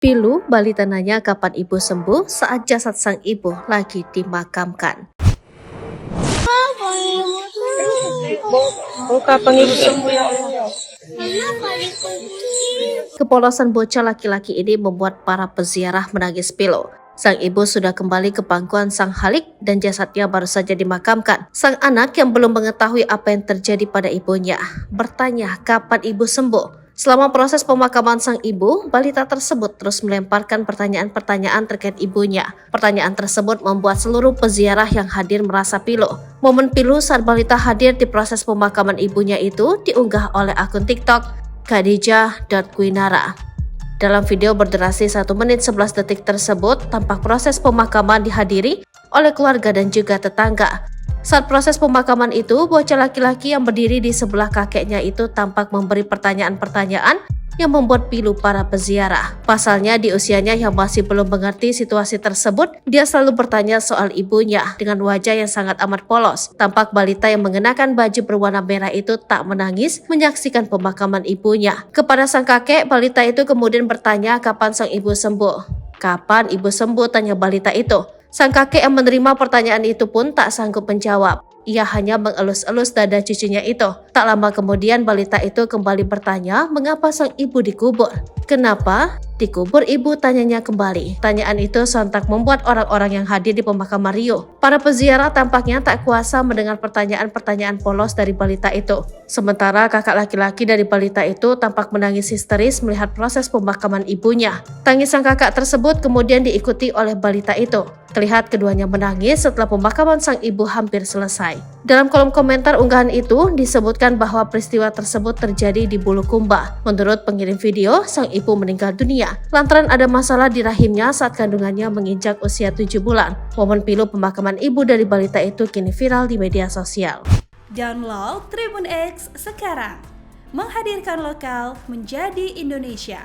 Pilu, balita nanya kapan ibu sembuh saat jasad sang ibu lagi dimakamkan. Kapan ibu sembuh ya Allah? Kepolosan bocah laki-laki ini membuat para peziarah menangis pilu. Sang ibu sudah kembali ke pangkuan sang halik dan jasadnya baru saja dimakamkan. Sang anak yang belum mengetahui apa yang terjadi pada ibunya bertanya kapan ibu sembuh. Selama proses pemakaman sang ibu, balita tersebut terus melemparkan pertanyaan-pertanyaan terkait ibunya. Pertanyaan tersebut membuat seluruh peziarah yang hadir merasa pilu. Momen pilu saat balita hadir di proses pemakaman ibunya itu diunggah oleh akun TikTok Khadijah.Quinara. Dalam video berdurasi 1 menit 11 detik tersebut, tampak proses pemakaman dihadiri oleh keluarga dan juga tetangga. Saat proses pemakaman itu, bocah laki-laki yang berdiri di sebelah kakeknya itu tampak memberi pertanyaan-pertanyaan yang membuat pilu para peziarah. Pasalnya di usianya yang masih belum mengerti situasi tersebut, dia selalu bertanya soal ibunya dengan wajah yang sangat amat polos. Tampak balita yang mengenakan baju berwarna merah itu tak menangis menyaksikan pemakaman ibunya. Kepada sang kakek, balita itu kemudian bertanya kapan sang ibu sembuh. Kapan ibu sembuh, tanya balita itu. Sang kakek yang menerima pertanyaan itu pun tak sanggup menjawab. Ia hanya mengelus-elus dada cucunya itu. Tak lama kemudian balita itu kembali bertanya mengapa sang ibu dikubur. Kenapa dikubur ibu, tanyanya kembali. Tanyaan itu sontak membuat orang-orang yang hadir di pemakaman riuh. Para peziarah tampaknya tak kuasa mendengar pertanyaan-pertanyaan polos dari balita itu. Sementara kakak laki-laki dari balita itu tampak menangis histeris melihat proses pemakaman ibunya. Tangis sang kakak tersebut kemudian diikuti oleh balita itu. Terlihat keduanya menangis setelah pemakaman sang ibu hampir selesai. Dalam kolom komentar unggahan itu disebutkan bahwa peristiwa tersebut terjadi di Bulukumba. Menurut pengirim video, sang ibu meninggal dunia lantaran ada masalah di rahimnya saat kandungannya menginjak usia 7 bulan. Momen pilu pemakaman ibu dari balita itu kini viral di media sosial. Download Tribun X sekarang, menghadirkan lokal menjadi Indonesia.